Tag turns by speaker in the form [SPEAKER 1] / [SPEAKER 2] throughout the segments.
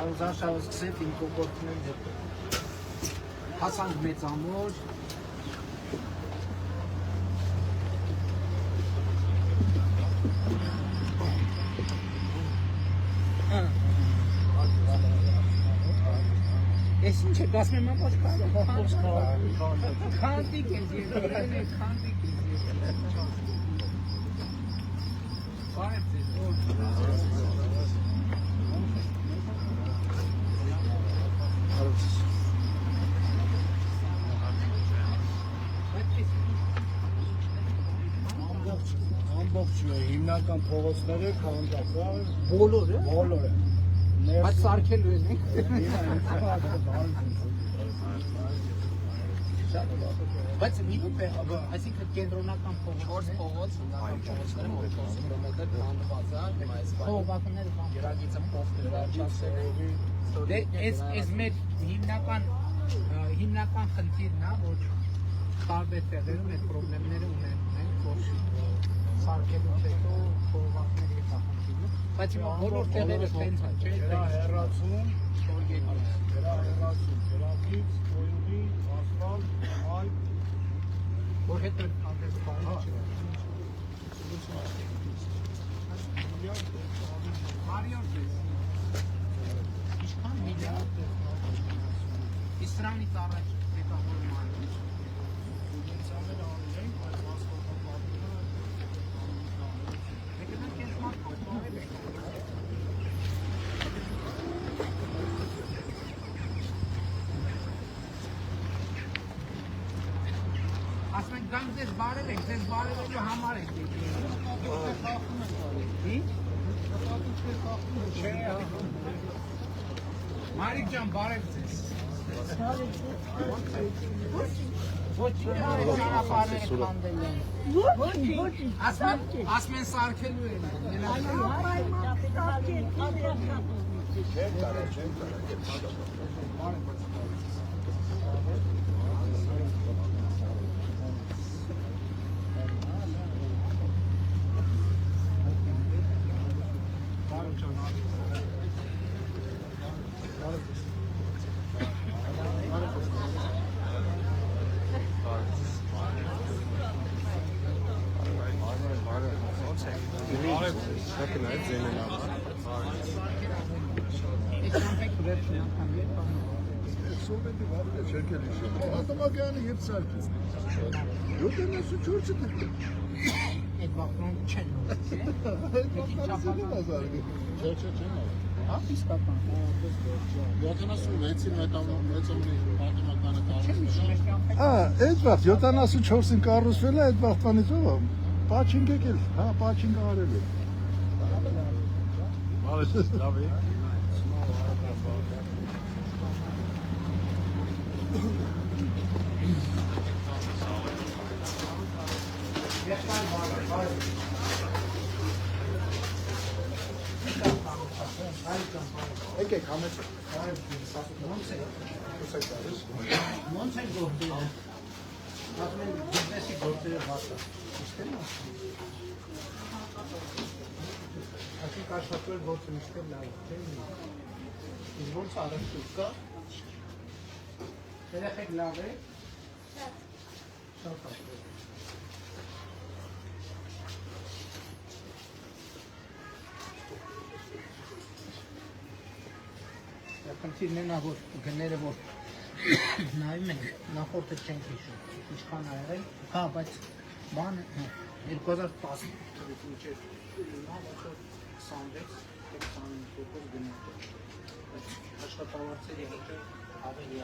[SPEAKER 1] Ուզաշավը սկսեց իմ կոկորդնել դեպը հասանք մեծ ամոր ես ինչ է գասմեմ ամոչ քանդիկ ես քանդիկ
[SPEAKER 2] ամբողջ հիմնական փողոցները քանդակա
[SPEAKER 1] բոլորը բայց սարքելու են բայց մի դեպ այսինքն կենտրոնական փողոց փողոցները մոտ 40 կիլոմետր քանդված է հիմա այս փողոցները երագիծը փոխվել է այս մեր հիմնական խնդիրն է որ տարբեր տեղերում այդ խնդիրները ունեն որ սարքելուց հետո փողոցները հետախնդիրը բայց հիմա բոլոր տեղերը տենց է չէ
[SPEAKER 2] հեռացում դրանից ոյունի ասֆալտ այլ
[SPEAKER 1] որ հետո անտես բանը չէ Մարիոտ ինչքան միլիարդ Իսրանից առաջ հետավորում անում ասենք գանք ձեզ բարել եք, ձեզ բարելելու համար եք Մարիկ ջան, բարև ձեզ Ճանապարհները քանդել են ասում են սարքելու են
[SPEAKER 2] Ատոմակյանը և սարքից 74-ը
[SPEAKER 1] Այդ վախնում չեն իսկական
[SPEAKER 2] 76-ին մեծամնի պատմականը կառուցվել
[SPEAKER 3] Այդ վաղ 74-ին կառուցվել է այդ վաղտանից ով Պաչինգ եկել, հա, պաչինգ արել է
[SPEAKER 2] լավ է
[SPEAKER 3] Եկեք համեցեք
[SPEAKER 1] Ոնց են գործերը ասում են բիզնեսի գործերը բացա Այսինքն աշխատել գործը միշտ լավ չէ Իսկ ոնց արեցուկ կա Երեխեք լավ է Շատ հաշվել Խնդիրն է նա որ գները որ նայում ենք նախորդը չենք հիշում ինչքան ա եղել հա բայց բանը 2010 մինչև 26-25% գնահատել բայց աշխատավարձերը եղել ավելի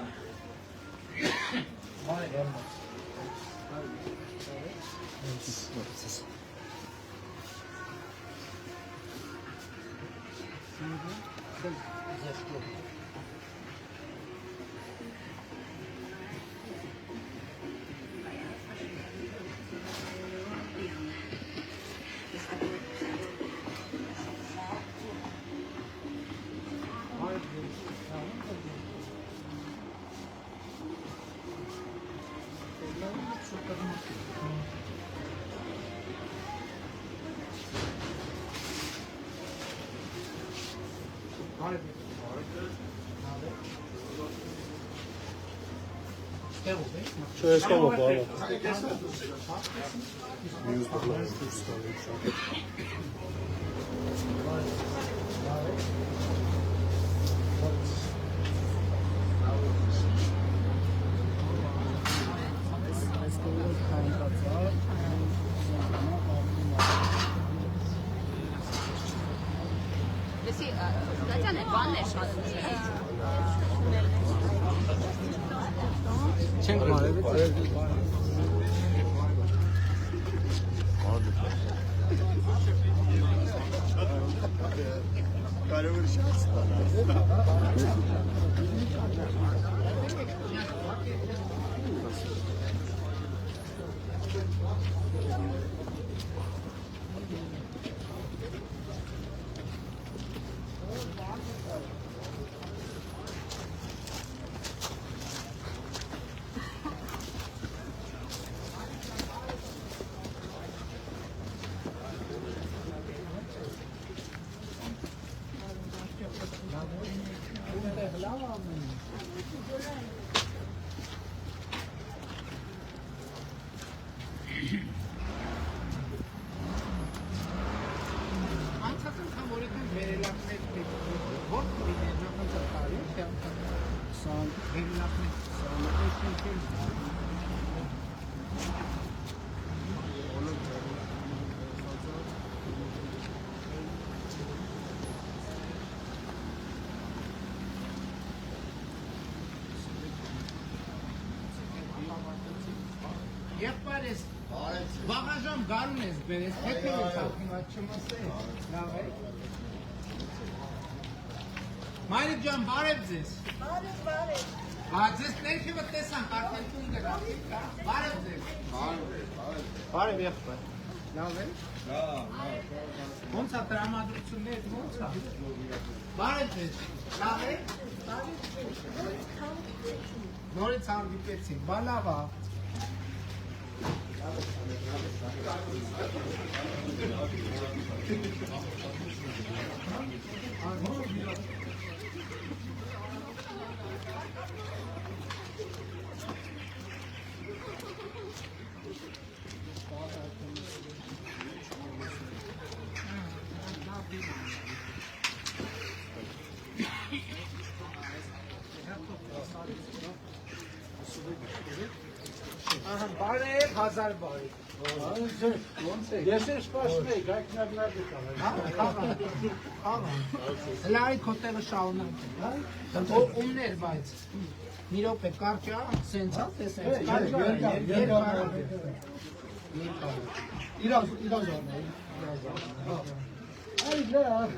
[SPEAKER 1] Ստեղով է։
[SPEAKER 2] Չէ, ստով է, բալա։
[SPEAKER 4] Լսի, Գատյան է, բանն է շատ ուժեղ։
[SPEAKER 1] Չենք մարել։
[SPEAKER 2] Կարևոր շանս
[SPEAKER 1] Անցած անգամ որքան վերելակներ որ լիներ նախաձեռնարի, թե անգամ վերելակներ Եղբայր ես վաղաժամ գարուն ես բերես, հետ ես ակնիվատ չմասես, լավ է։ Մայրիկ ջան, բարև ձեզ։ Ձեզ ներքևը տեսանք, արդեն տուն գնացիք, բարև ձեզ։ Բարև եղբայր։ Լավ է։ Ոնց է տրամադրություններ, ոնց է։ Բարև ձեզ, լավ է։ Նորից հանդիպեցինք, բա լավ է։ Բարև, հազար բարև։
[SPEAKER 3] Ես էլ սպասում էի, գայքնագնար դուք
[SPEAKER 1] Լարի քոտեղը շարունակել։ Ումներ բայց։ Մի րոպե կարճ է, սենց է, տեսենց
[SPEAKER 3] Այ լավ։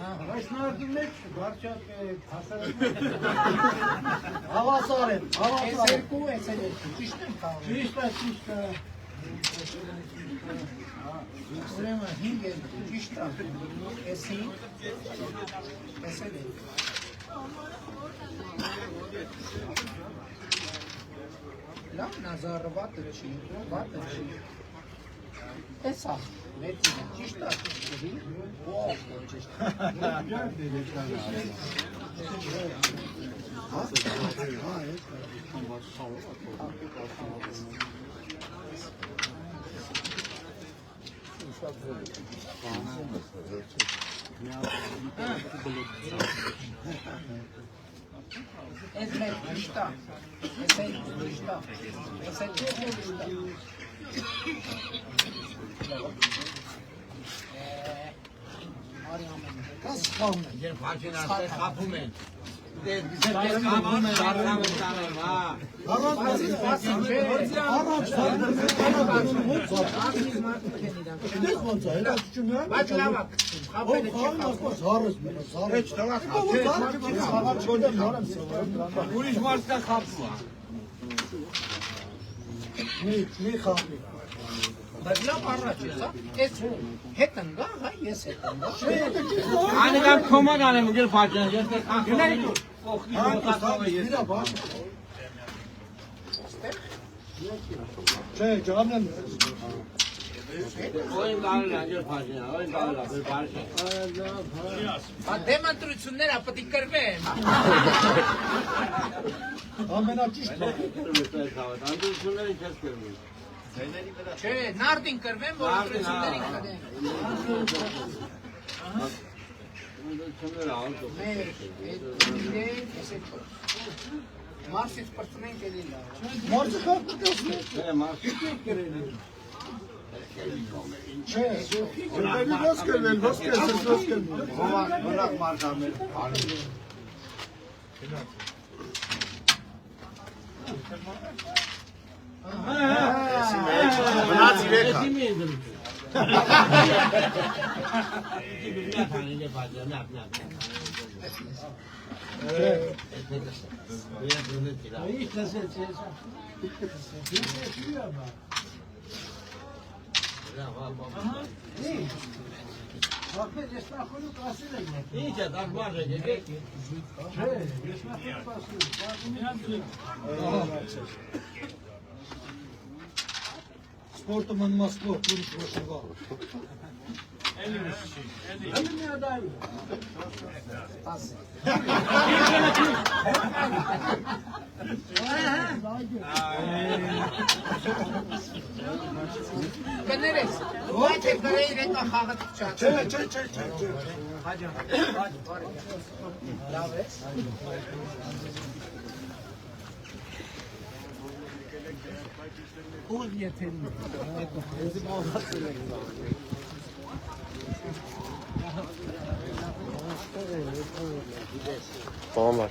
[SPEAKER 3] Այս նարդու մեջ բարչակ է հասարակ։ Հավասար եմ,
[SPEAKER 1] Ես երկու, ես էլ երկու, ճիշտ եմ կարող։
[SPEAKER 3] Ճիշտ է։
[SPEAKER 1] Ուրեմն 5 երկու, ճիշտ է։ Ես 5, ես էլ երկու։ Լավ նազարը վատը չի, վատը չի։ Տեսա, մեծին է, ճիշտ է, ճիշտ Ez meg lista. Ez egy lista. Ez egy lista. Kas kalma.
[SPEAKER 5] Yer parçanı asla kapım en. Bize kapım en darlam tanım ha. Ուրիշ մարդկա խապում է։
[SPEAKER 3] Մի խաղի։
[SPEAKER 1] Բայց լավ առաջ է, հա։ Էս հետ ընկա, հա, ես հետ ընկա։
[SPEAKER 5] Անիկամ կոման անեմ ուգել parçanı. Ես ախնայի օխնի ոտակով ես։
[SPEAKER 3] Չէ, ջանեմ։
[SPEAKER 5] Oyun dağılır, gel parçaya. Oyun dağılır, bir parça.
[SPEAKER 1] Դեմ ընտրություններ ապտի կրվեմ։
[SPEAKER 3] Ամենաճիշտ
[SPEAKER 5] Andır şunları kes görmüyor.
[SPEAKER 1] Չէ, նարդին կրվեմ, որ ընտրություններին կրեմ։
[SPEAKER 5] Şunları al.
[SPEAKER 1] Մարսից պրծնենք էլի լավ։
[SPEAKER 3] Մարդը կապ կասնի։
[SPEAKER 5] Ne mas?
[SPEAKER 3] Չէ, ուրբերի ոնց կրվել, ոնց կեսես, ոնց կրվել։
[SPEAKER 5] Bırak markamı.
[SPEAKER 3] Բնաց իրեք հա։
[SPEAKER 5] İyice takmaz edecek.
[SPEAKER 3] Սպորտը մնում է սպորտ, ուրիշ ոչ եղա։
[SPEAKER 1] Կներես, այդ է կրե իրեն խաղը չաց։
[SPEAKER 3] Չէ։
[SPEAKER 1] Լավ ես։ Ուղ եթերին։
[SPEAKER 2] Tamam var.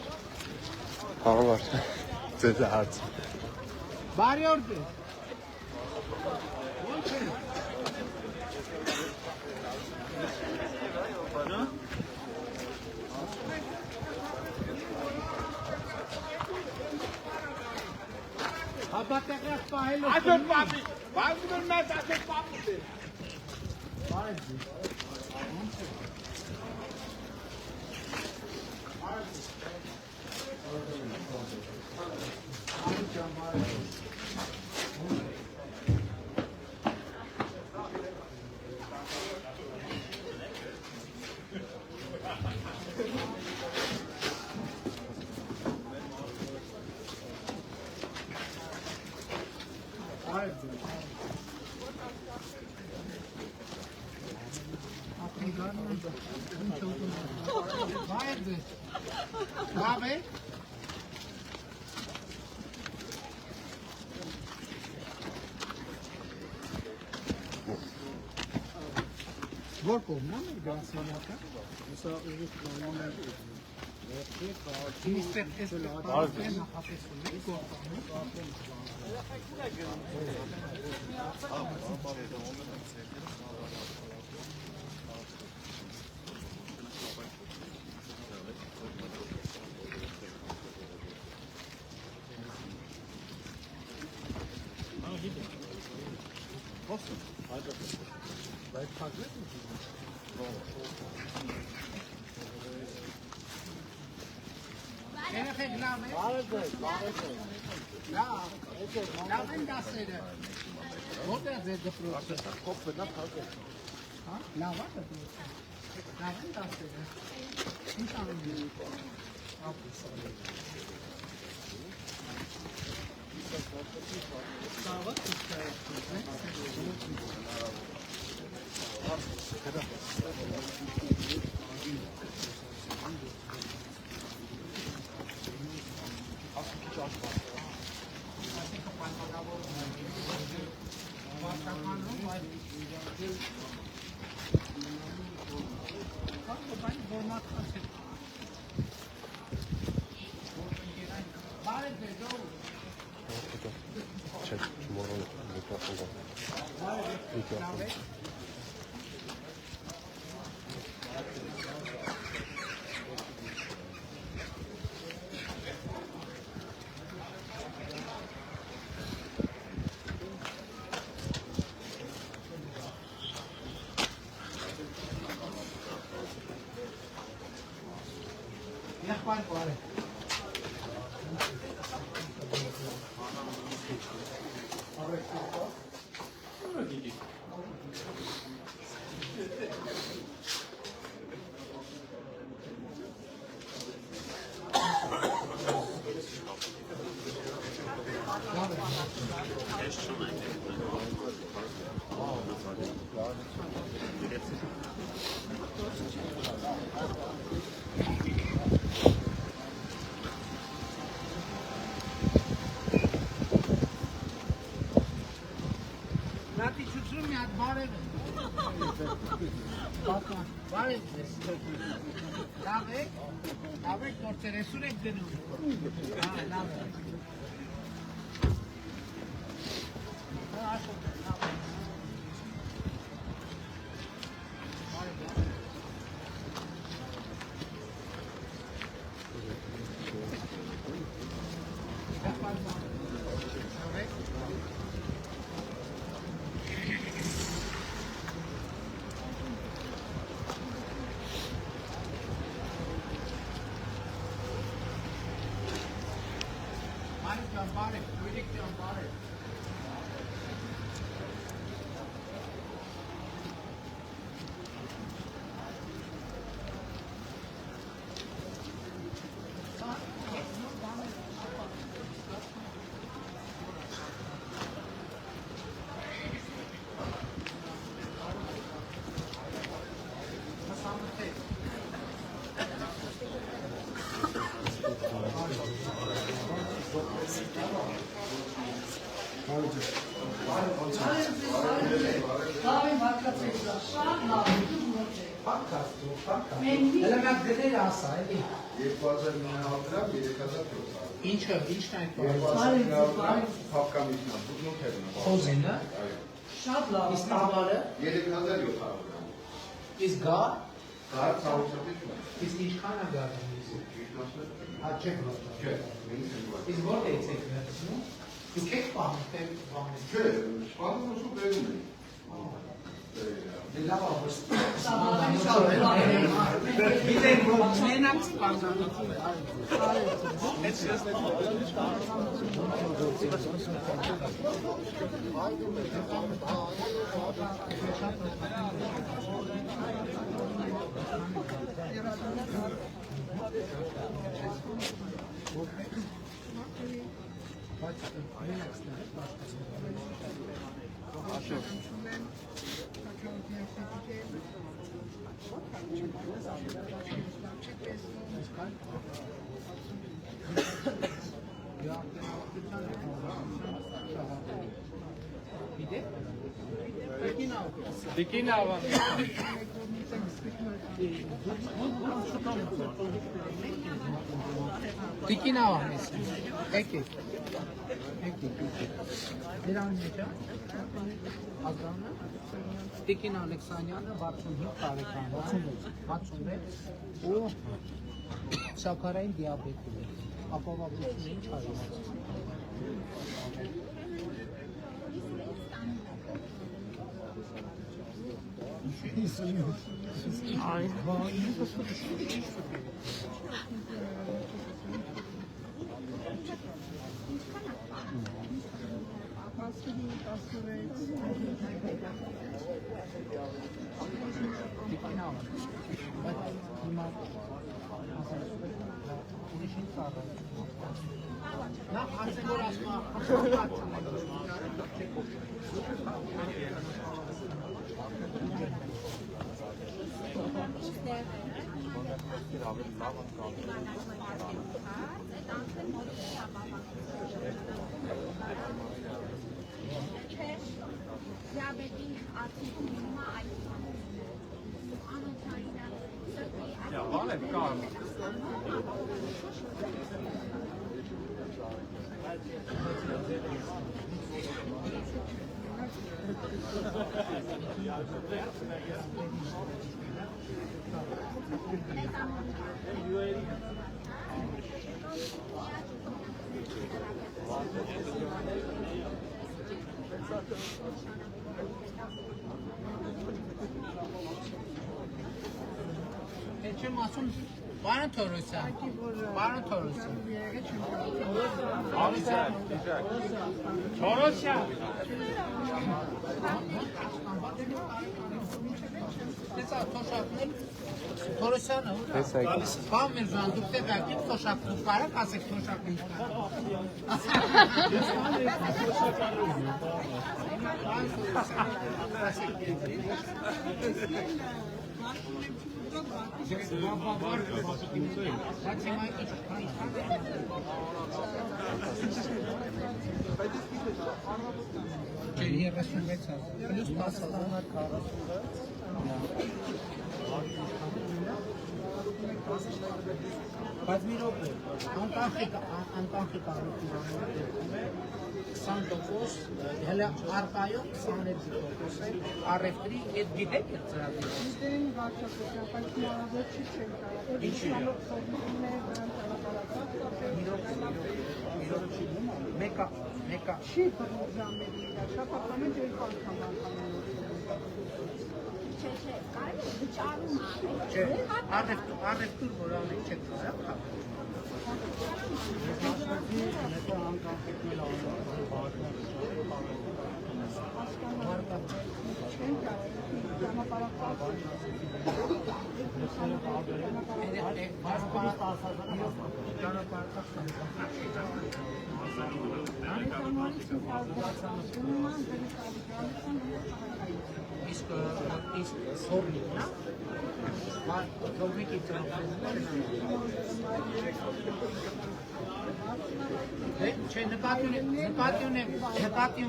[SPEAKER 2] Tamam var. Dedi artık.
[SPEAKER 1] Բարի օր դե։ Հապատակրած պահելով։ Այսօր պապի, բազում մեծ այսօր պապի։ Լավ է։ Որ կողմն է գասինակը։ Հեսա ուղիղ նորմալ է։ Միստր Էսպերան նախատեսում է կողմը։ Երեխեք լավ է։ Լավ են դասերը։ Որտե՞ղ է ձեր դպրոցը։ Հա, լավ է դպրոցը։ Լավ են դասերը։ Ինչ անում եք։
[SPEAKER 2] Çek. Moron mikrofonda. Mikrofon.
[SPEAKER 1] Եղբայր բարը։ Նատի չուցրում մի հատ բարև է։ Բարև ես։ Լավ եք, գործեր էսուր եք դնում։ Լավ է։ Ինչը, ինչն այդ բանը։ Խոզինը։ Շատ լավ։ Իսկ տավարը։ 3700։ Իսկ գար։ Գար 600։ Իսկ ինչքան է գարը։ Հա չեք լավ։ Իսկ որտե՞ց եք վերցնում։ Դուք եք պահում, բանը։ Չէ, սպանում ու բերում եք։ Դե լավ ապստի։ Գիտեք, որ մենակ սպանանություն Տիկինավա մեզ եկեք դրան մեջա ագրանը Տիկին Ալեքսանյանը 65 տարեկան է 66 ու շաքարային դիաբետ ունի ապավաբրությունը ինչ արի Ay,
[SPEAKER 6] Ja, vale, calma.
[SPEAKER 1] Չեմ ասում Պարոն Թորոսյան, պարոն Թորոսյան։ Թորոսյան։ Տեսա թոշակներ Թորոսյանը Պան Միրզան դուք տեղակիք թոշակներ կարակ ասեք թոշակներ Բայց մի րոպե, անկախի կառույցի 20% հələ արկայով 22% է առևտրի այդ գիտեք է ծրագրի։
[SPEAKER 6] Դերին վարչապետական պայմանավորված չի չեն կարող։
[SPEAKER 1] Ինչի՞։ Մեկա
[SPEAKER 6] Չի բռնժամերի դա շապակամը երկու անգամ անկանոն։
[SPEAKER 4] Չէ, կարելի է վճարում
[SPEAKER 1] չէ, առևտուր որ ամեն չեք կարող իսկ սորնի, նա? Կողմիկի Չէ, նկատի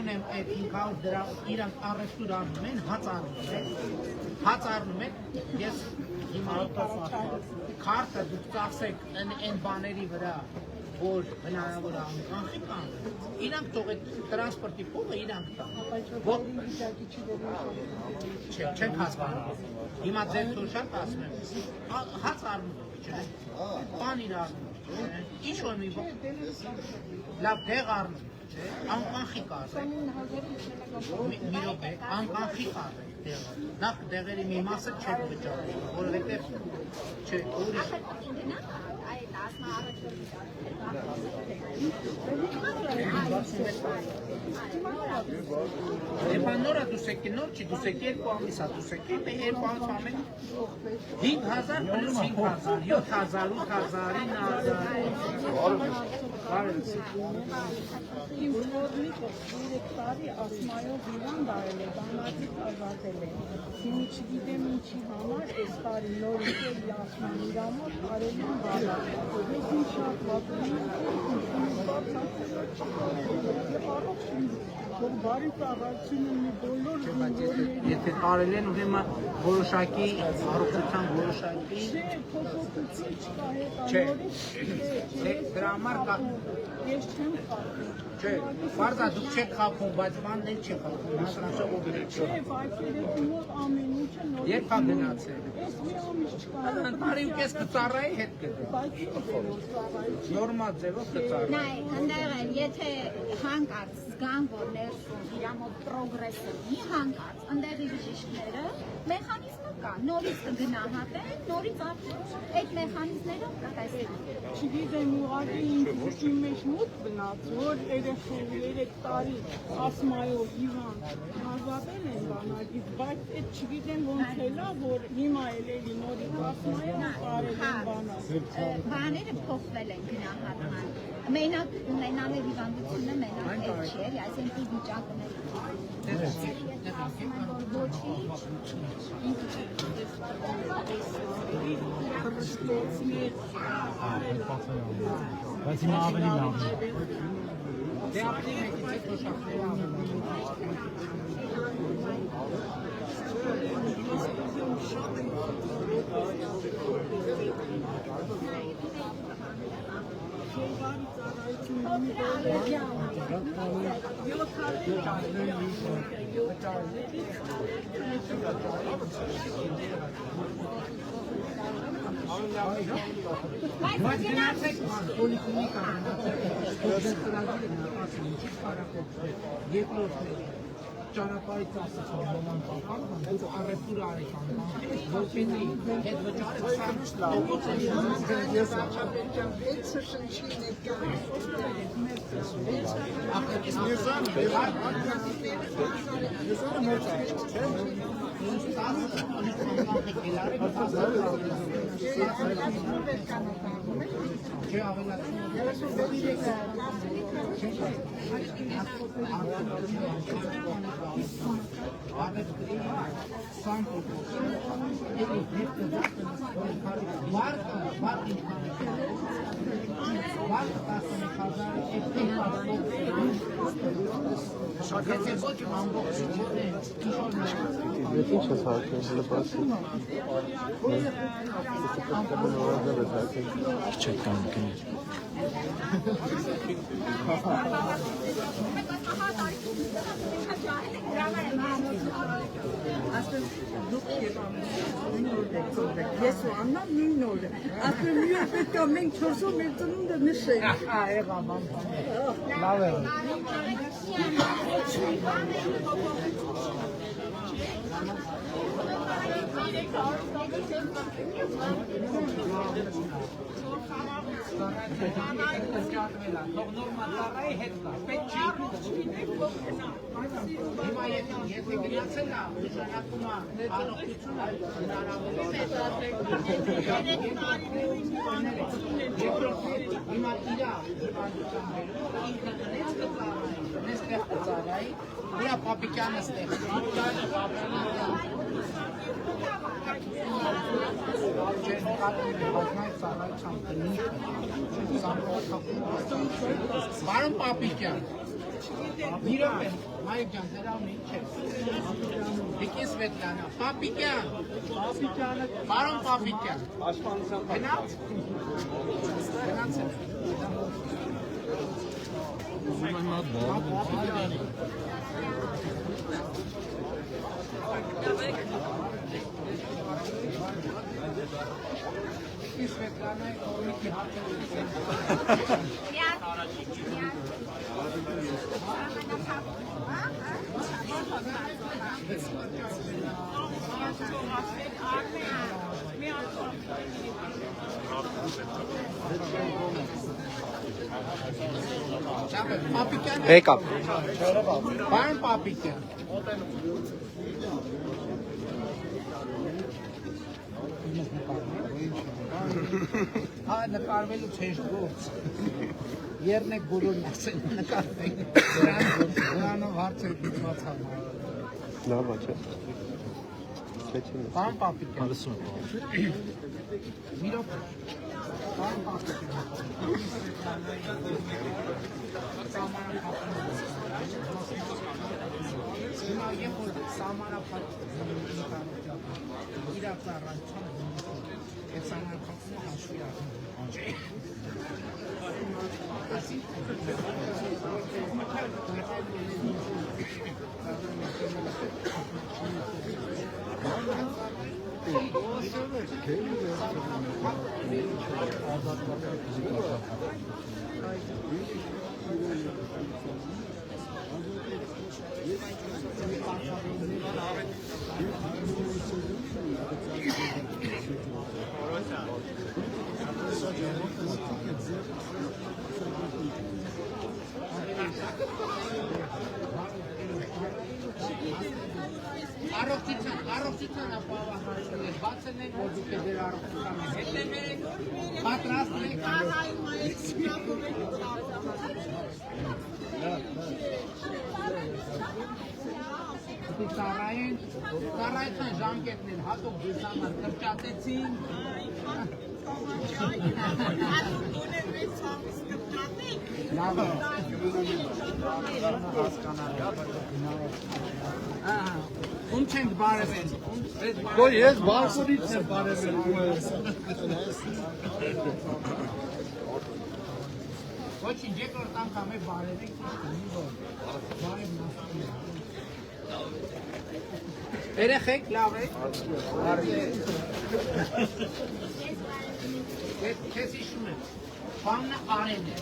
[SPEAKER 1] ունեմ այդ 500 դրամ իրանք առևտուր անում են, հաց առնում են, ես հիմա քարտը դուք ծախսեք այն բաների վրա, որ հնարավոր կանխիկ անում, իրանք թող այդ տրանսպորտի փողը իրանք տան։ Չէ, չենք հասկանում։ Հիմա ձեր թոշակ ասում եմ, հաց առնում եք, բան իր առնում եք, ինչ-որ մի բան, լավ դեղ առնում եք, անկանխիկ առեք, մի րոպե, անկանխիկ առեք դեղը, նախ դեղերի մի մասը չեք վճարում, որովհետև չէ, ուրիշ Նորա դուսեկի նոր չի, դուսեկի 2 ամիսա, դուսեկի 2 ամիս ամեն 5,000 պլուս 5,000, 7,000, 8,000, 9,000
[SPEAKER 6] Իմ որնիկը 3 տարի ասմայով հիվանդ արել է, բանացից ազատել է։ Հիմի չգիտեմ ինչի համար, այս տարի նորից էլ ասման իրամոտ արել եմ բալա։ Ես ինչ շատ վատում եմ, որ բարի ծառայություն ունի բոլոր զինվորներին։
[SPEAKER 1] Եթե կարել են ուրեմն որոշակի առողջության որոշակի
[SPEAKER 6] Չէ, փոփոխություն չկա
[SPEAKER 1] Չէ,
[SPEAKER 6] հետանորից
[SPEAKER 1] դրա համար կա
[SPEAKER 6] Ես չեմ խախտում։
[SPEAKER 1] Չէ, բարձա դուք չեք խախտում, բայց բանն էլ չի խախտում, հասարակական
[SPEAKER 6] Չէ, վայրկերից մոտ ամեն ինչը նոր։
[SPEAKER 1] Երբ կա գնացել։
[SPEAKER 6] Ես մի ամիս չկա։
[SPEAKER 1] Տարի ու կես կծառայի հետ կգա։
[SPEAKER 6] Բայց
[SPEAKER 1] Նորմալ ձևով կծառայի։
[SPEAKER 4] Նայ, հնդեղ են, եթե հանկարծ զգան, որ ներսում իրամոտ պրոգրեսը մի հանկարծ, ընդեղի բժիշկները մեխանիզմը կա, նորից կգնահատեն, նորից այդ մեխանիզմներով կտեսնեն։
[SPEAKER 6] չգիտեմ ուղղակի իմ մեջ մոտ գնաց, որ երեխան 3 տարի ասմայով հիվանդ ազատել են բանակից, բայց այդ չգիտեմ ոնց էլա, որ հիմա էլի նորից ասմայով արել են բանակ։
[SPEAKER 4] Բաները փոխվել են գնահատման։ Մենակ ունենալը հիվանդությունը մենակ էլ չի, էլի, այսինքն վիճակն էլ ասում են, որ ոչինչ
[SPEAKER 5] Բայց հիմա ավելի լավ է։
[SPEAKER 1] Դե ապրի մեկից է թոշակները անում։ Բայց գնացեք պոլիկլինիկա, երկրորդ ճանապարհից ասացան ոման պապան, դուք առևտուր արեք անգամ, որպեսզի հետ վճարը
[SPEAKER 2] 黑港。
[SPEAKER 1] Պարոն Պապիկյան։ Հա նկարվելու չես գործ։ Երնեք բոլորն ասեն նկարվեն։ Դրանով հարց է դիմացան։
[SPEAKER 2] Լավ է, չէ՞։
[SPEAKER 1] Պարոն Պապիկյան։ Մի րոպե։ Պարոն Պապիկյան։ Հիմա երբ որ սահմանափակ իրացառանցան այդ սահմանափակումը հաշվի առնում Առողջության ապահովությունը բացել են որ դուք դեր առողջության հետ եք պատրաստ եք Ծառայության ժամկետն են հատուկ ձեզ համար կրճատեցին Ում չենք բարևեն
[SPEAKER 3] Որ ես բարձրից եմ բարևել
[SPEAKER 1] Ոչինչ երկրորդ անգամ է բարևենք Երեխեք լավ է Քեզ հիշում եմ Բաննը արել է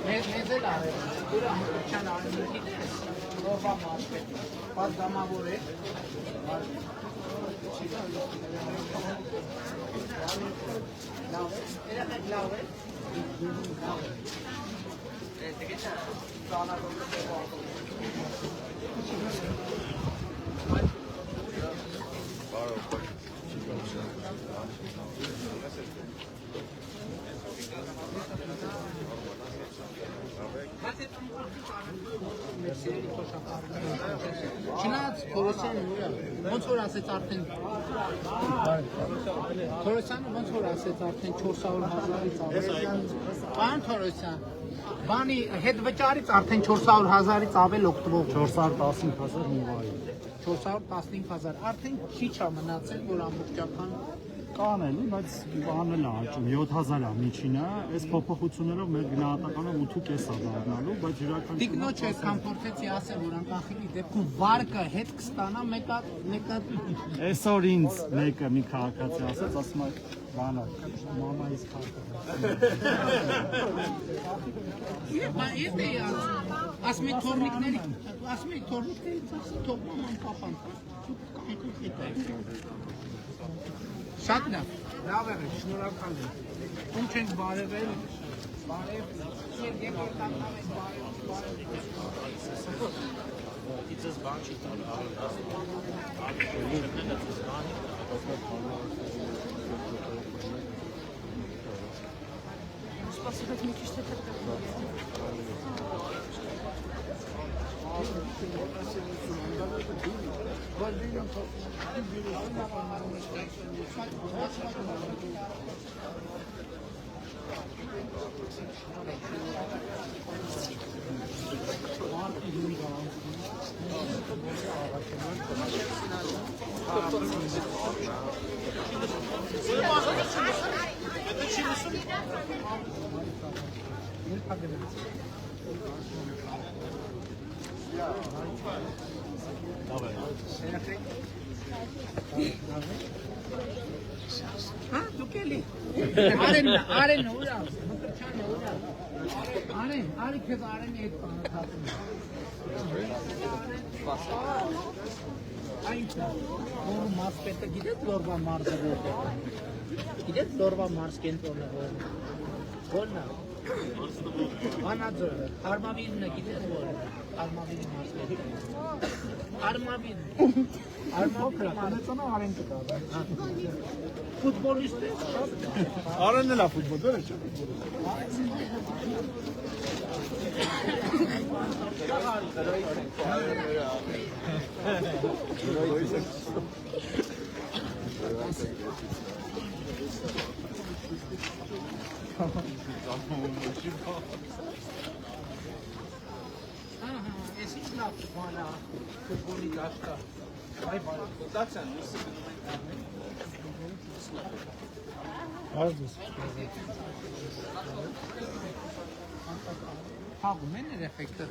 [SPEAKER 1] Մեզ էլ արել Ուրախ մկրտչյան արմունքին է, նորվա մարպետ, պատգամավոր է, լավ է, երեխեք լավ է, Չնայած Թորոսյանը ոնց որ ասեց արդեն Թորոսյանը ոնց որ ասեց արդեն 400,000-ից ավել Պարոն Թորոսյան բանի հետ վճարից արդեն 400,000-ից ավել օգտվող 415,000 արդեն քիչ է մնացել որ ամբողջական
[SPEAKER 7] կան էլի, բայց բանն էլ է աճում 7,000 է միջինը, այս փոփոխություններով մեր գնահատականը 8.5 է դառնալու, բայց յուրաքանչյուր
[SPEAKER 1] Տիկնոջ այսքան փորձեցի ասել, որ անկախելի դեպքում վարկը հետ կստանա մեկը
[SPEAKER 7] այսօր ինձ մեկը մի քաղաքացի ասաց, ասում է բանը, մամայից քաղաքը։
[SPEAKER 1] Ես էի ասում եք թորնիկների թողում անպապան Շատ լավ է, շնորհակալ եմ Ում չենք բարևել Իծես բան չի տալ
[SPEAKER 6] Спасибо, Дмитрий, что ты
[SPEAKER 1] Հա, դուք էլի Արեն ուրա, մկրտչանը ուրա Արեն քեզ Արենի հետ պանաթացում Այնտա, որ մարսպետը գիտես լորվա մարսը որտեղ Գիտես լորվա մարս կենտրոնը որն է Վանաձորը, Արմավիրնը գիտես որ Արմավիրի մարսպետը
[SPEAKER 3] Անեցանա արեն կտա
[SPEAKER 1] Ֆուտբոլիստ է
[SPEAKER 3] Արենն էլ է ֆուտբոլ, դեր է չէ
[SPEAKER 1] Ես ինչ լավ բանա ֆուտբոլի դաշտը Այ բարի, դացան
[SPEAKER 3] Արզուս
[SPEAKER 1] Հաղում են երեխեքը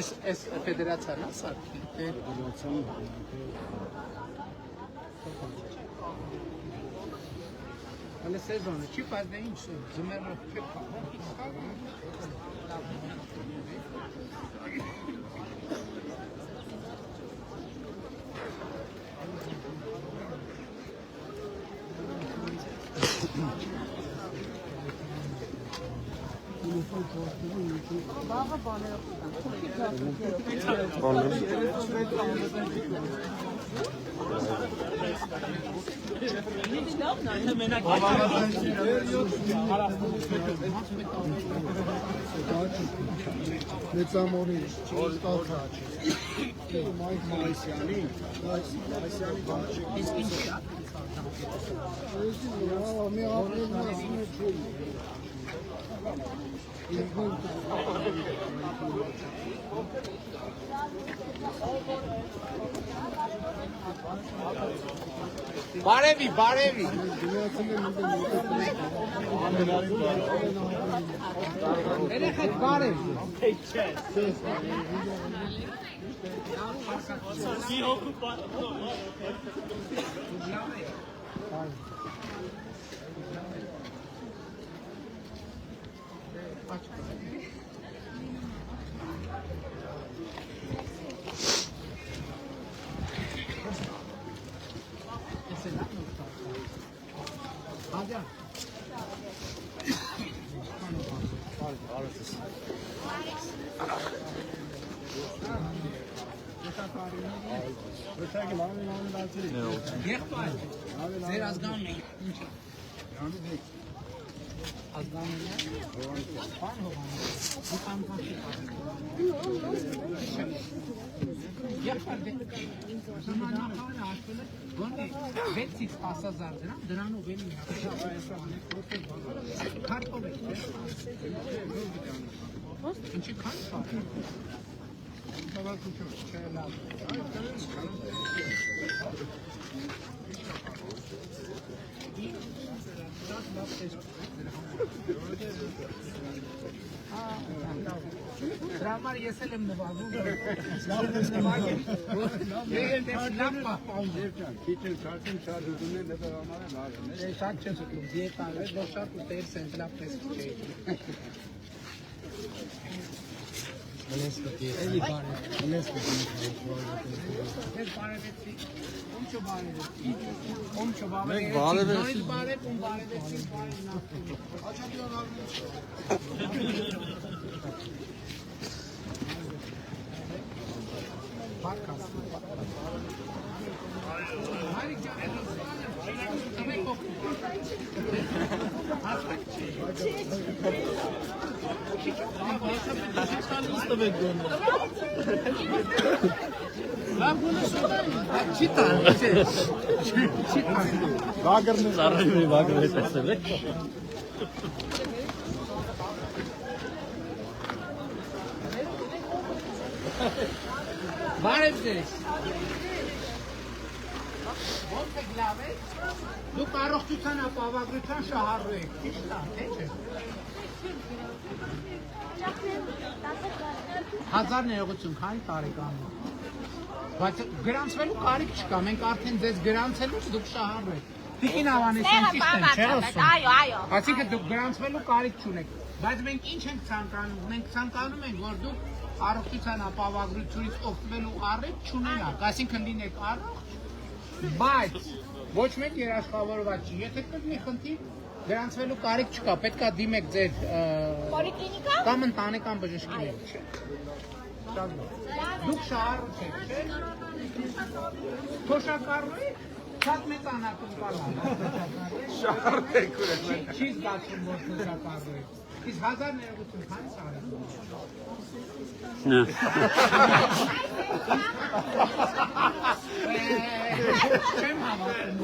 [SPEAKER 1] Այս ֆեդերացիան է սարքի Հələ sezonu չի, բայց դե ինչ ձմեռով չի
[SPEAKER 3] Մեծամորի Մայսյանի
[SPEAKER 1] Իսկ ինչ է
[SPEAKER 3] մի ապրել մասն է չում
[SPEAKER 1] Բարևի Երեխեք բարև Եղբայր, ձեր ազգանն է, ինչ է։ Ազգանն է, բան Եղբայր, զմանախարը ասվել է, գոնի 6-ից 10,000 դրամ, դրանով էլի քարտով է, ինչի քարտ է։ Դրամար ես էլ եմ նվագում, շատ չես ուտում, դիետան է, որ շատ ուտեր սենց լավ տեսք չէի։ Էլի բարև։ Ես բարևեցի։ Ում չբարևեցի։ Ում չբարևեցի։ Նույն բարև, ում բարևեցի, Բարև ձեզ։ Ոնց եք լավ եք։ Դուք առողջության ապահովագրության շահառու եք, ճիշտ է, թե՞ չէ։ 1000 ներողություն, քանի տարեկան եք։ Բայց գրանցվելու կարիք չկա, մենք արդեն ձեզ գրանցելուց դուք շահառու եք։ Տիկին Ավանեսյան ճիշտ եմ, չէ՞ ասում։ Այո։ Այսինքն դուք գրանցվելու կարիք չունեք։ Բայց մենք ինչ ենք ցանկանում։ Մենք ցանկանում ենք, որ դուք առողջության ապահովագրությունից օգտվելու առիթ չունենաք, այսինքն լինեք առողջ, բայց ոչ մեկ երաշխավորված չի։ Եթե կգտնի խնդիր, գրանցվելու կարիք չկա, պետք է դիմեք ձեր պոլիկլինիկա կամ ընտանեկան բժշկի հետ, չէ՞։ Շատ լավ։ Դուք շահառու եք, չէ՞։ Թոշակառու եք, շատ մեծ անակում կալա։ Շահառու եք ուրեմն։ Չի զգացում, որ թոշակառու եք։ Իսկ 1000 ներողություն, քանի տարի։ Չեմ հավատում,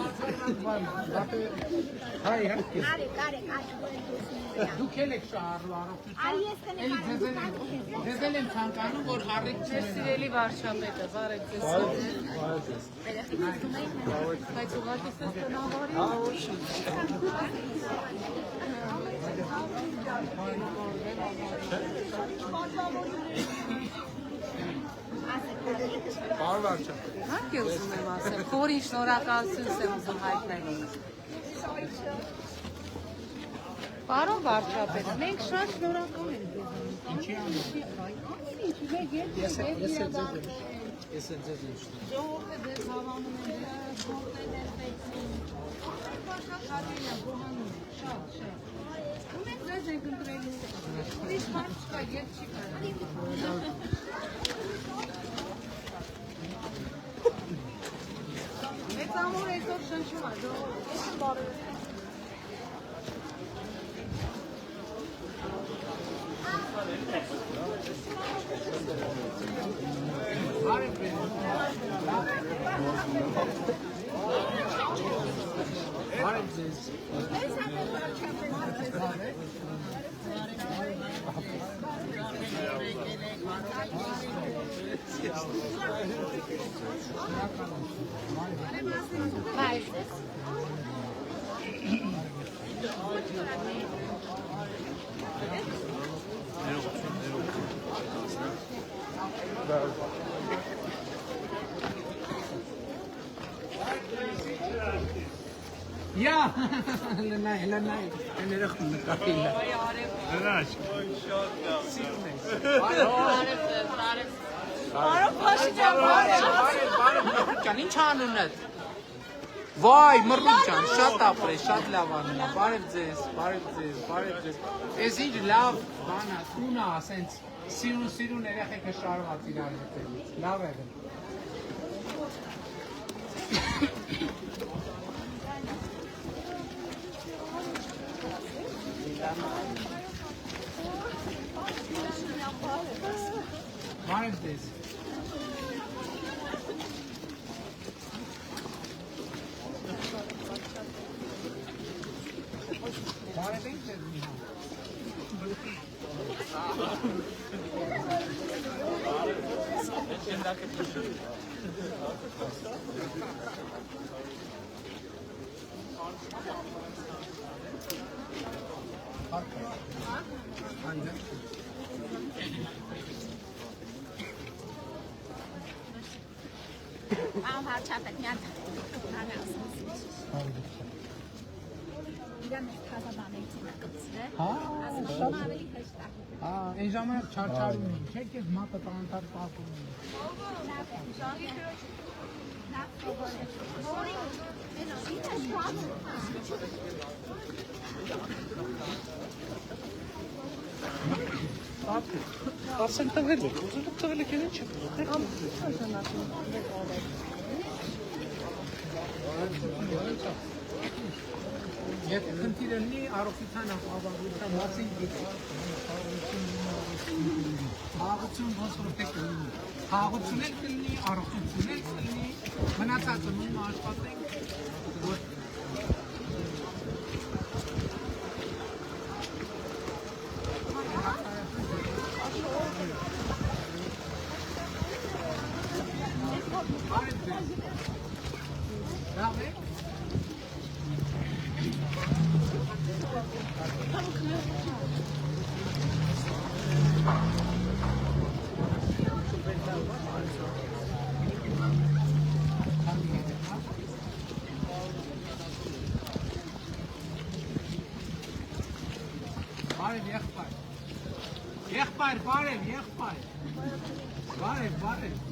[SPEAKER 1] հայ հարկի։ Դուք էլ եք շահառու առողջություն։ Ձեզ էլ եմ ցանկանում, որ առիթ չունենաք։
[SPEAKER 8] Սիրելի վարչապետը, բարև ձեզ։ Բայց ուղղակի տնօրեն։
[SPEAKER 1] Պարոն վարչապետ։
[SPEAKER 8] Հարկ է ուզում եմ ասել, խորին շնորհակալություն եմ ուզում հայտնել։ Պարոն վարչապետ, մենք շատ շնորհակալ ենք ձեզ։
[SPEAKER 1] Ինչի՞ անունով։ Ես էլ ձեզ եմ շնորհակալ։
[SPEAKER 8] Ժողովուրդը ձեզ հավանում է, խորտել են պետքին։ Շատ գոհանում եմ, շատ։ Ու մենք ձեզ ենք ընտրելու։ Ուրիշ բան չկա, ետ չի կարող։ Մեծ ամուր այսօր շնչում է, ժողովուրդ, ես եմ բարև։
[SPEAKER 1] Բարև ձեզ։ Ja, nein, eine Rechnung mit Kaffee. Ջան, ինչ անունն է։ Վայ, մռլիկ ջան, շատ ապրես, շատ լավ անուն է։ Բարև ձեզ։ Էս ինչ լավ բան է, տուն է, ասենց սիրուն երեխեքը շարված իրար հետ։ Լավ եղել։ Բարև ձեզ։ Բարև եք ձեզ մի համ։
[SPEAKER 4] Ահա հարցապետ միած իրան թազաբանեցին կծրել, ասում ավելի հեշտ է։
[SPEAKER 1] Այն ժամանակ չարչարում էին, չէ՞ ես մատը տանտար պակում էին։
[SPEAKER 2] Ասեն տվել եք, ուզում եք տվել եք են ինչ
[SPEAKER 1] Եթե խնդիրը լինի առողջության ապահովության մասին խաղաղություն ոնց որ թե կլինի, խաղաղություն էլ կլինի, առողջություն էլ կլինի, մնացածը նույն աշխատենք, որ Բարև եղբայր, եղբայր, բարև, եղբայր, բարև, բարև,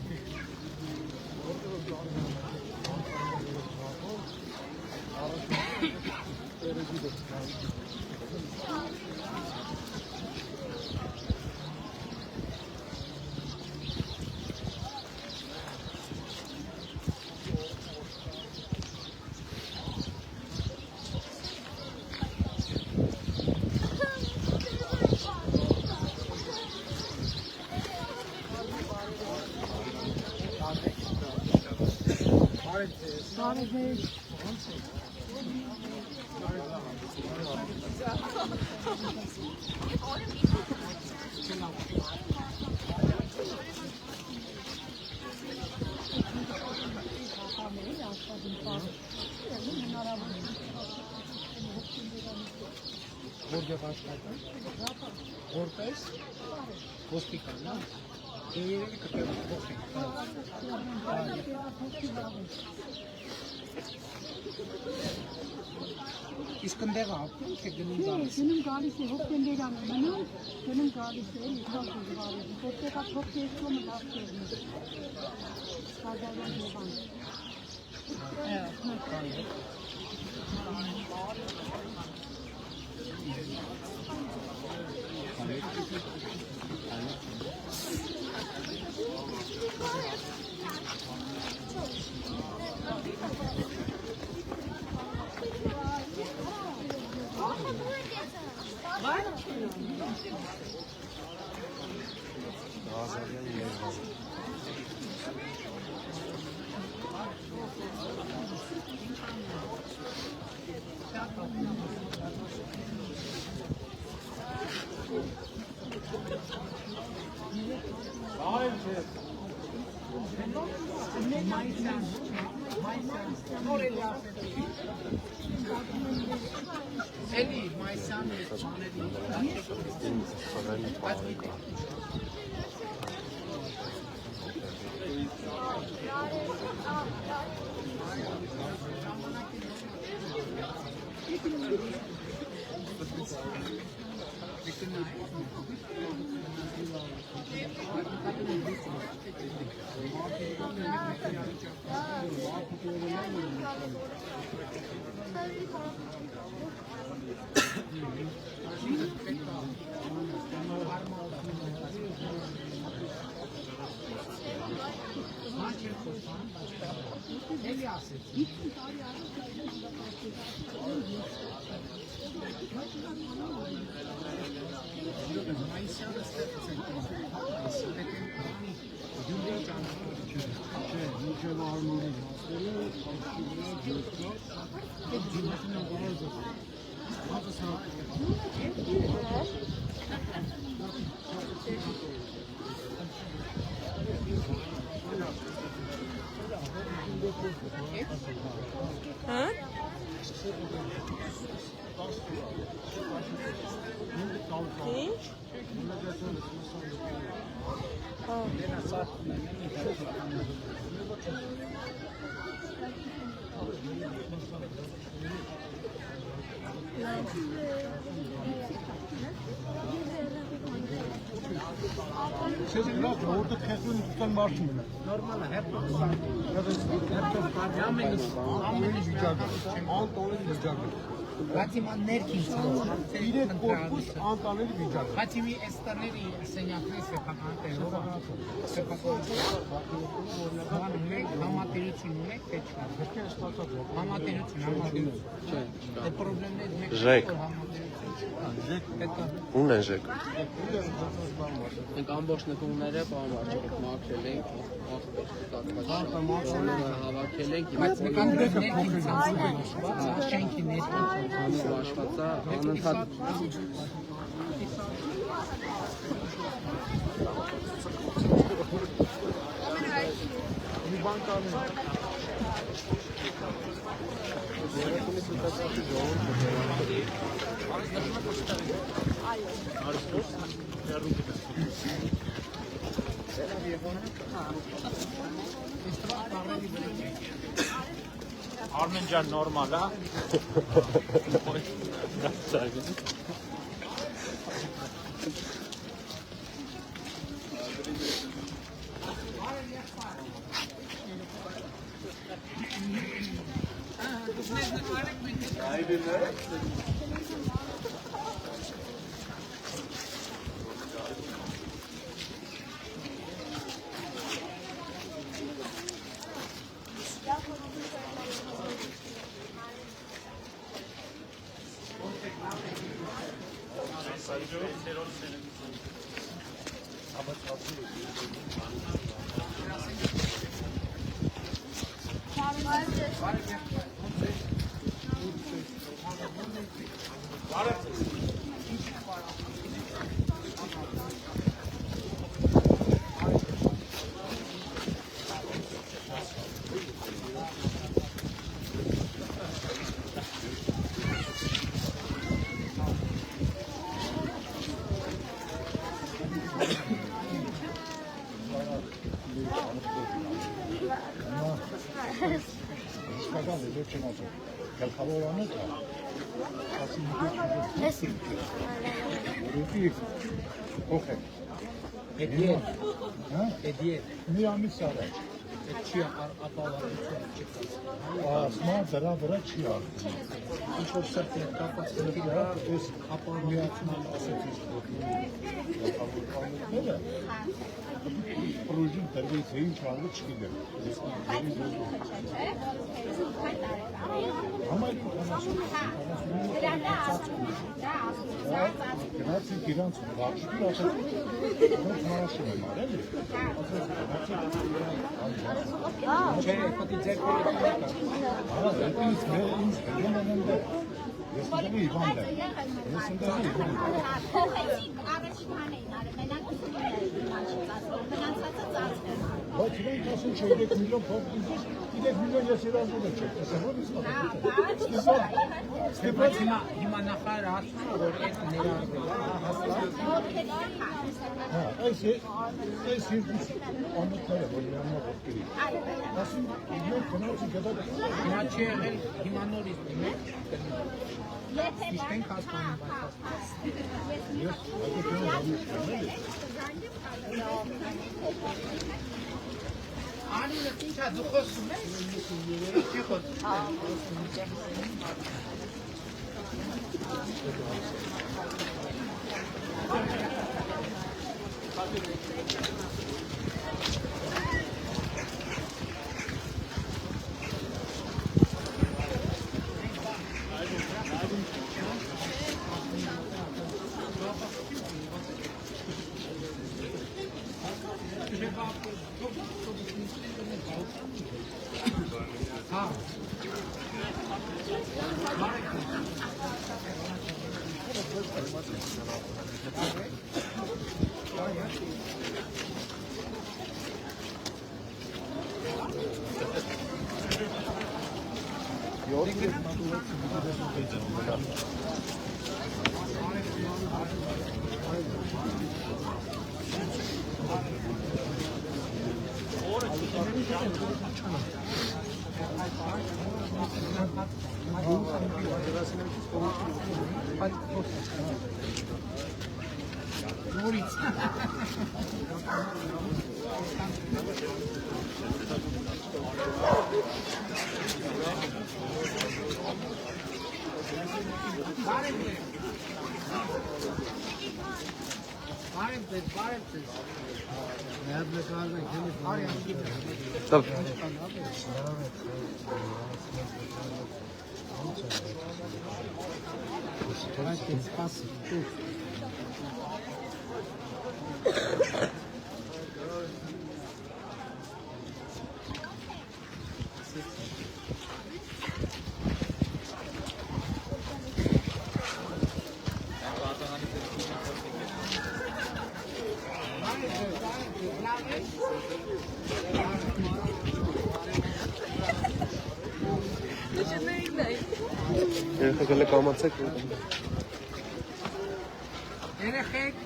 [SPEAKER 1] որտեղ աշխատում, որպես ոստիկան, նա երևի կտեղ իսկ ընդեղ ապրում, թե գնում գալիս։
[SPEAKER 6] Գնում գալիս է, հոկտեմբերան է մնում, գնում գալիս է, իհավ դժվարի, որտեղ հոկ երկրումը լավ չերնի։ Հազարյան հովան։
[SPEAKER 1] Ellie, my son is Էլի ասեցի։
[SPEAKER 6] 50 տարի առաջ
[SPEAKER 1] Մայիսյանը ստեղծել է։ Յուլիա ճանաչել
[SPEAKER 3] Չէ, մինչև արմորին հասել է, աշխի վրա ջոկա, այդ ջիմասինը վարազը։ Siz biraz orada kesmenin tutan marşı mı?
[SPEAKER 1] Normal է, հերթով ամենից
[SPEAKER 3] Անտանելի վիճակը։
[SPEAKER 1] Բայց հիմա ներքին ցանց
[SPEAKER 3] Իրեք կորպուս անտանելի վիճակը։
[SPEAKER 1] Բայց հիմի էստաների սենյակների սեփական տեղով սեփական համատերություն ունեք թե չէ։ Համատերություն Չէ, դե պրոբլեմները մեկ
[SPEAKER 2] Ժեք։
[SPEAKER 1] Պետք
[SPEAKER 2] Ուն են ժեք։
[SPEAKER 9] Մենք ամբողջ նկունները բամարչով մաքրել ենք, հավաքել ենք,
[SPEAKER 1] Բայց նկան ներքին ցանցում շենքի ներքին
[SPEAKER 9] անով աշխատա, անընդհատ
[SPEAKER 5] Armen ջան նորմալ է։
[SPEAKER 3] Իսկական է, ոչ չեմ ասում։ Գլխավորանը դա։ Ասում որովի օքե։
[SPEAKER 1] Էդիետ,
[SPEAKER 3] Հա?
[SPEAKER 1] էդիետ,
[SPEAKER 3] Մի ամիս առաջ։
[SPEAKER 1] այդ չի ապավարությունը չի կասում։
[SPEAKER 3] Ասմա դրա վրա չի արվում։
[SPEAKER 1] Ինչ որ սրտի հետ կապված խնդիր կա,
[SPEAKER 3] Այս ապարմիացումը ասեցի։ Գլխավորները պրոժին դրվեց ինչ արվի չգիտեմ։ Համայնքի գնացի իրանց վարշուր ասած ոնց մարաշում եմ արել
[SPEAKER 1] չէ, պետք է ձեռքերը
[SPEAKER 3] Արա դեպից ինձ գնում եմ ես դեպի Իվանն եմ ես դեպի Իվանն եմ
[SPEAKER 4] Փոխեցի առաջին հանեին արել մենակ մնացածը ծածկել
[SPEAKER 3] Բայց իրենք ասում չէ 3 միլիոն փոխվեց 3 միլիոն ես իրանցում եմ չէ տեսա որ
[SPEAKER 1] Ստեփան հիմա նախարարը ասում է որ այդ ներառվել է
[SPEAKER 3] այս երկու անոթները որ իրանա ոտքերի ասում իրենք գնացի գտա
[SPEAKER 1] հիմա չի եղել հիմա նորից դիմեք
[SPEAKER 4] Եթե
[SPEAKER 1] Իսկ հասկանում
[SPEAKER 3] ես այդ
[SPEAKER 1] Անունը ինչ է դու խոսում ես Չի խոսում
[SPEAKER 2] Stop. Երեխեքել կամացեք
[SPEAKER 1] Երեխեք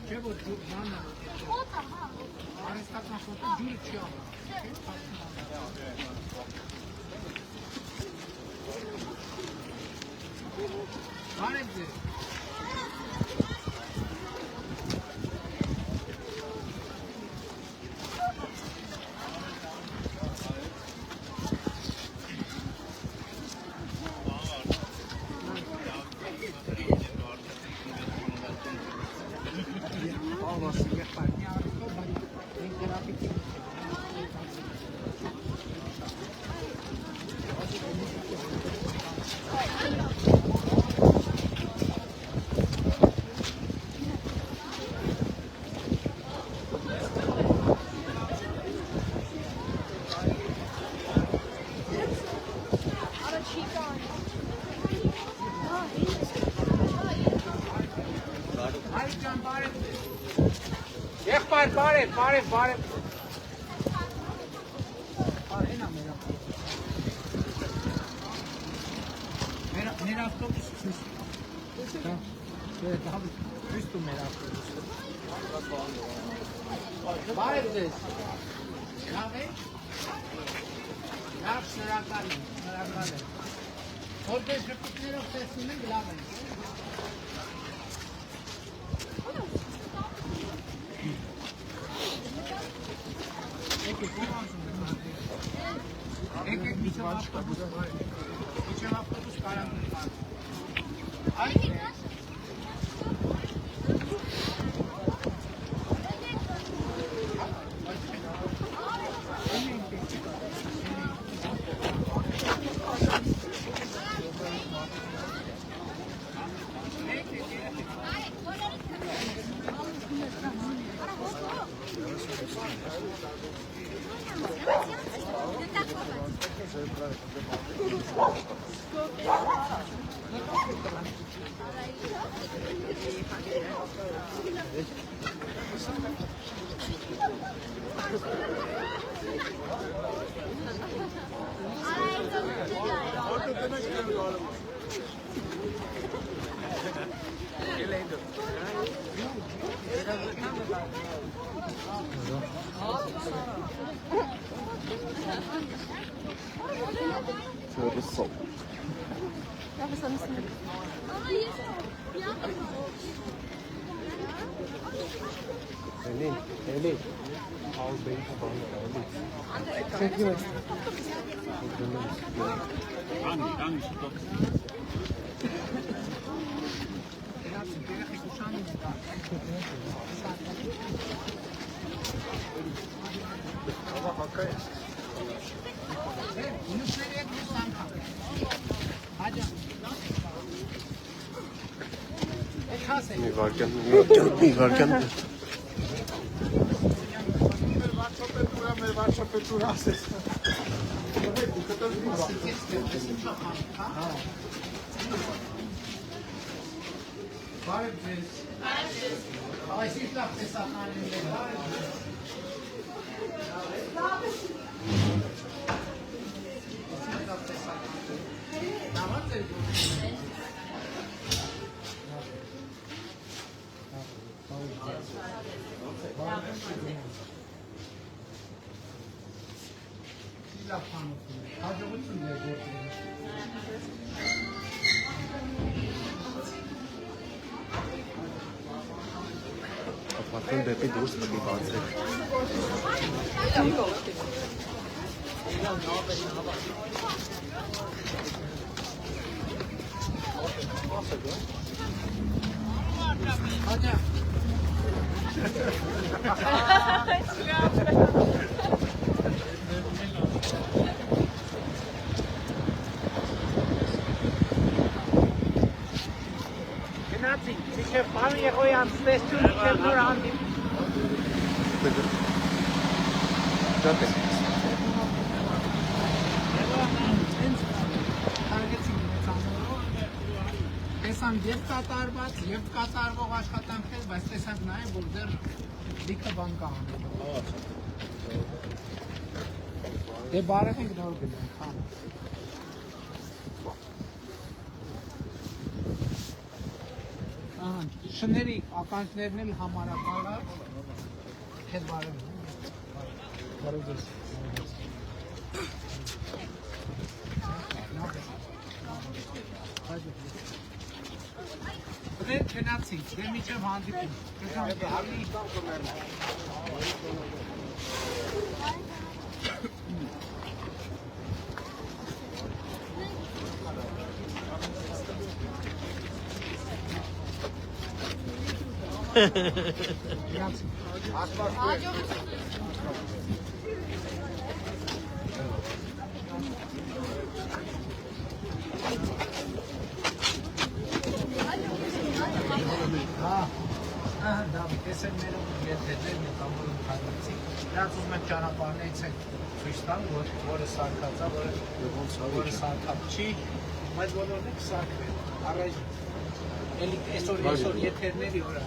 [SPEAKER 1] Չէ որ ջուրը արեստական ֆոտո ջուրը չի անում Բարև ձեզ Բարև Մեր ավտոբուս ցույց տա։ Ցույց տու մեր ավտոբուսը։ Բարև ձեզ։ Լավ եք։ Լավ շնորհակալ եմ։ Որտե՞ղ շփոթներով տեսնում ենք լավ ենք։ Եկեք միջև ավտոբուս կարան Այլ
[SPEAKER 2] Sorry. Էլի, ալ բեյք բանը էլի։
[SPEAKER 5] Անի շուտով։
[SPEAKER 2] Մի վարկյան։
[SPEAKER 3] Վարչապետուր ասես։
[SPEAKER 1] Բարև ձեզ։ Այս ինչ լավ տեսականին է, բարև ձեզ։
[SPEAKER 2] Ապարտեն դեպի դուրս պտի բացեք։
[SPEAKER 1] Գնացինք, մինչև բան եղոյ անցնեսություն, մինչև նոր հանդիպ։
[SPEAKER 2] Շատ է։
[SPEAKER 1] Տեսանք և կատարված, և կատարվող աշխատանքներ, բայց տեսանք նաև, որ դեռ լիքը բան կա անել։ Դե բարև ենք նոր գնանք, հա։ Շների ականջներն էլ համարակալած, հետ բարև։ Բարև ձեզ։ Դե գնացինք, դե միջև հանդիպում։ Տեսել մերում եթերներ մետամորում խարացի, նրանց ուզում եմ ճանապարհներից են ցույց տան, որը սարքած է, որը սարքած չի, բայց բոլորն է կսարքվեն, առայժմ, էլի այսօր եթերների օր է,